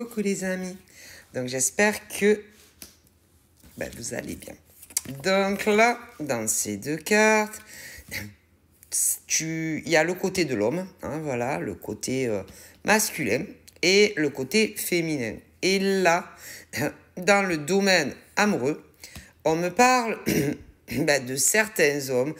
Coucou les amis, donc j'espère que vous allez bien. Donc là, dans ces deux cartes, il y a le côté de l'homme, hein, voilà, le côté masculin et le côté féminin. Et là, dans le domaine amoureux, on me parle de certains hommes,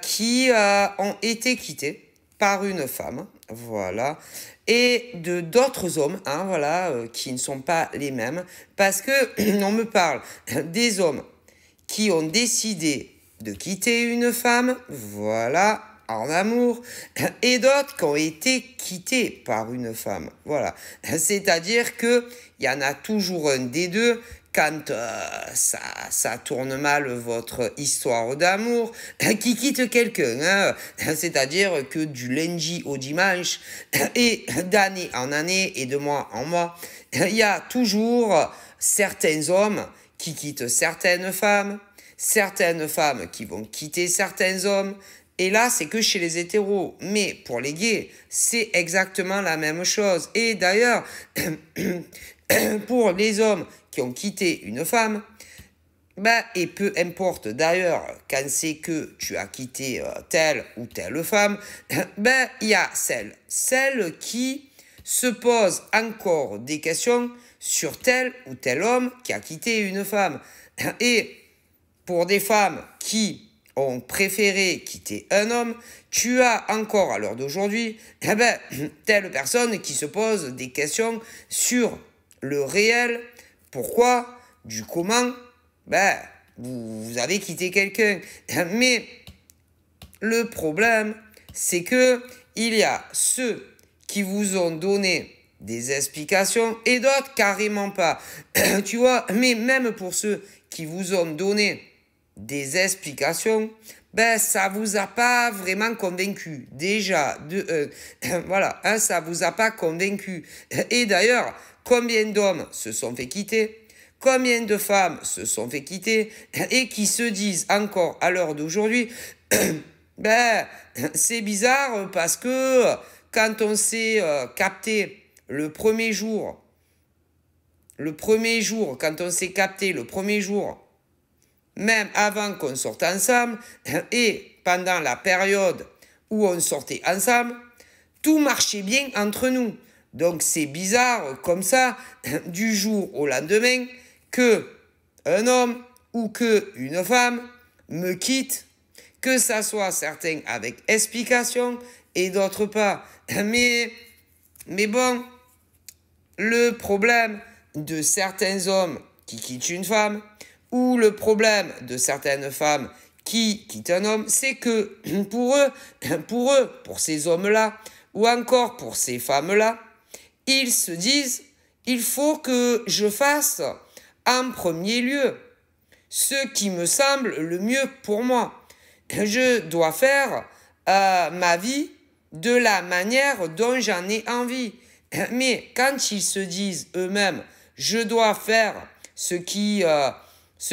qui ont été quittés par une femme, voilà, et de d'autres hommes, hein, voilà, qui ne sont pas les mêmes, parce que on me parle des hommes qui ont décidé de quitter une femme, voilà, en amour, et d'autres qui ont été quittés par une femme, voilà. C'est-à-dire que il y en a toujours un des deux quand ça tourne mal votre histoire d'amour, qui quitte quelqu'un, hein. C'est-à-dire que du lundi au dimanche, et d'année en année et de mois en mois, il y a toujours certains hommes qui quittent certaines femmes qui vont quitter certains hommes, et là, c'est que chez les hétéros. Mais pour les gays, c'est exactement la même chose. Et d'ailleurs, pour les hommes qui ont quitté une femme, et peu importe d'ailleurs quand c'est que tu as quitté telle ou telle femme, il y a celle qui se pose encore des questions sur tel ou tel homme qui a quitté une femme. Et pour des femmes qui ont préféré quitter un homme, tu as encore à l'heure d'aujourd'hui, telle personne qui se pose des questions sur le réel, pourquoi, du comment, vous avez quitté quelqu'un. Mais le problème, c'est que il y a ceux qui vous ont donné des explications et d'autres carrément pas. Tu vois, mais même pour ceux qui vous ont donné des explications, ça vous a pas vraiment convaincu. Déjà, voilà, hein, ça vous a pas convaincu. Et d'ailleurs, combien d'hommes se sont fait quitter? Combien de femmes se sont fait quitter et qui se disent encore à l'heure d'aujourd'hui, c'est bizarre parce que quand on s'est capté le premier jour, quand on s'est capté le premier jour, même avant qu'on sorte ensemble, et pendant la période où on sortait ensemble, tout marchait bien entre nous. Donc c'est bizarre comme ça, du jour au lendemain, que un homme ou que une femme me quitte, que ça soit certains avec explication et d'autres pas. Mais bon, le problème de certains hommes qui quittent une femme, ou le problème de certaines femmes qui quittent un homme, c'est que pour ces hommes-là, ou encore pour ces femmes-là, ils se disent, il faut que je fasse en premier lieu ce qui me semble le mieux pour moi. Je dois faire ma vie de la manière dont j'en ai envie. Mais quand ils se disent eux-mêmes, je dois faire ce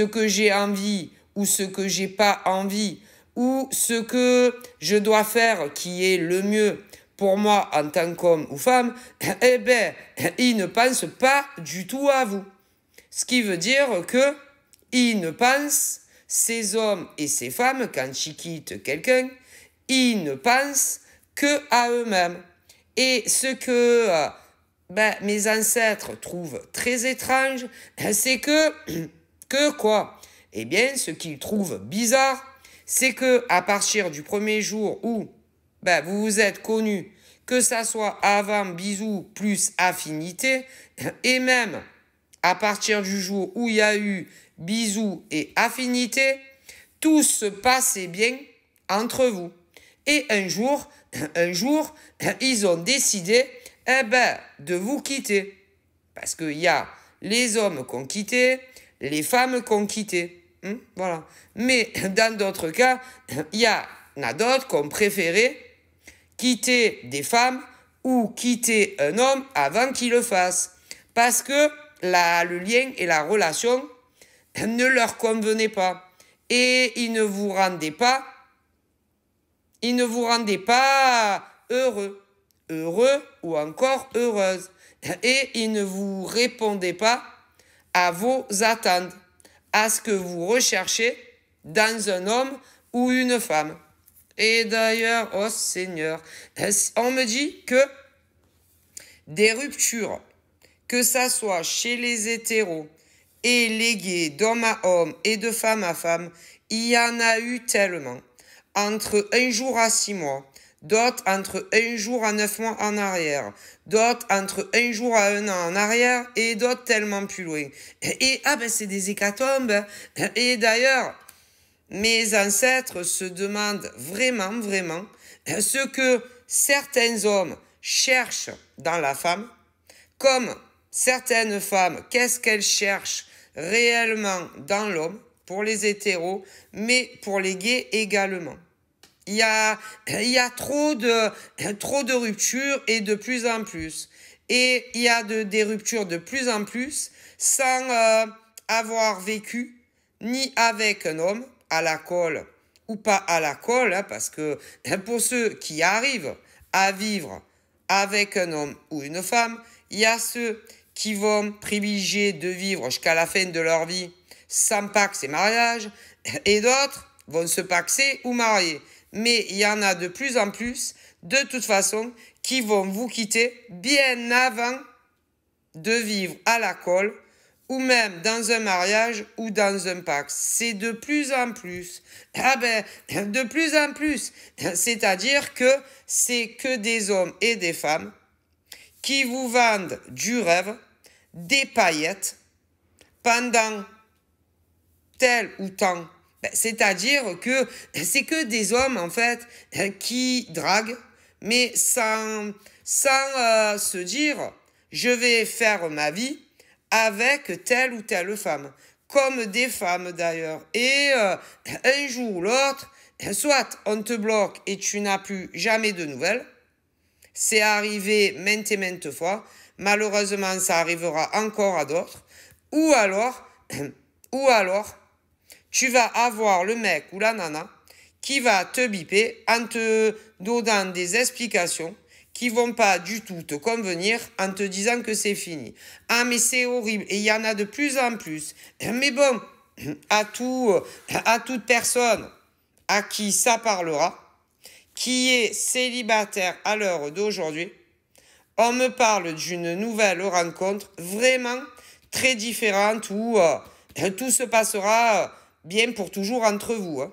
que j'ai envie ou ce que j'ai pas envie, ou ce que je dois faire qui est le mieux pour moi en tant qu'homme ou femme, ils ne pensent pas du tout à vous. Ce qui veut dire que ils ne pensent, ces hommes et ces femmes, quand ils quittent quelqu'un, ils ne pensent que à eux-mêmes. Et ce que mes ancêtres trouvent très étrange, c'est que quoi? Eh bien, ce qu'ils trouvent bizarre, c'est que à partir du premier jour où vous vous êtes connus, que ça soit avant bisous plus affinité, et même à partir du jour où il y a eu bisous et affinité, tout se passait bien entre vous. Et un jour, ils ont décidé, de vous quitter. Parce qu'il y a les hommes qui ont quitté, les femmes qui ont quitté. Voilà. Mais dans d'autres cas, il y en a d'autres qui ont préféré quitter des femmes ou quitter un homme avant qu'il le fasse. Parce que le lien et la relation ne leur convenaient pas. Et ils ne vous rendaient pas heureux. heureux ou encore heureuse. Et il ne vous répondait pas à vos attentes, à ce que vous recherchez dans un homme ou une femme. Et d'ailleurs, oh Seigneur, on me dit que des ruptures, que ça soit chez les hétéros et les gays, d'homme à homme et de femme à femme, il y en a eu tellement. Entre 1 jour à 6 mois, d'autres entre 1 jour à 9 mois en arrière, d'autres entre 1 jour à 1 an en arrière, et d'autres tellement plus loin. Et c'est des hécatombes. Et d'ailleurs, mes ancêtres se demandent vraiment, vraiment, ce que certains hommes cherchent dans la femme, comme certaines femmes, qu'est-ce qu'elles cherchent réellement dans l'homme, pour les hétéros, mais pour les gays également. Il y a trop de ruptures et de plus en plus. Et il y a des ruptures de plus en plus sans avoir vécu ni avec un homme à la colle ou pas à la colle, parce que pour ceux qui arrivent à vivre avec un homme ou une femme, il y a ceux qui vont privilégier de vivre jusqu'à la fin de leur vie sans pax et mariage, et d'autres vont se paxer ou marier. Mais il y en a de plus en plus, de toute façon, qui vont vous quitter bien avant de vivre à la colle, ou même dans un mariage ou dans un pax. C'est de plus en plus. De plus en plus. C'est-à-dire que c'est que des hommes et des femmes qui vous vendent du rêve, des paillettes, pendant tel ou tant. C'est-à-dire que c'est que des hommes, en fait, qui draguent, mais sans se dire, je vais faire ma vie avec telle ou telle femme. Comme des femmes, d'ailleurs. Et un jour ou l'autre, soit on te bloque et tu n'as plus jamais de nouvelles. C'est arrivé maintes et maintes fois. Malheureusement, ça arrivera encore à d'autres. Ou alors, tu vas avoir le mec ou la nana qui va te biper en te donnant des explications qui vont pas du tout te convenir en te disant que c'est fini. Ah, mais c'est horrible. Et il y en a de plus en plus. Mais bon, à toute personne à qui ça parlera, qui est célibataire à l'heure d'aujourd'hui, on me parle d'une nouvelle rencontre vraiment très différente où tout se passera bien pour toujours entre vous.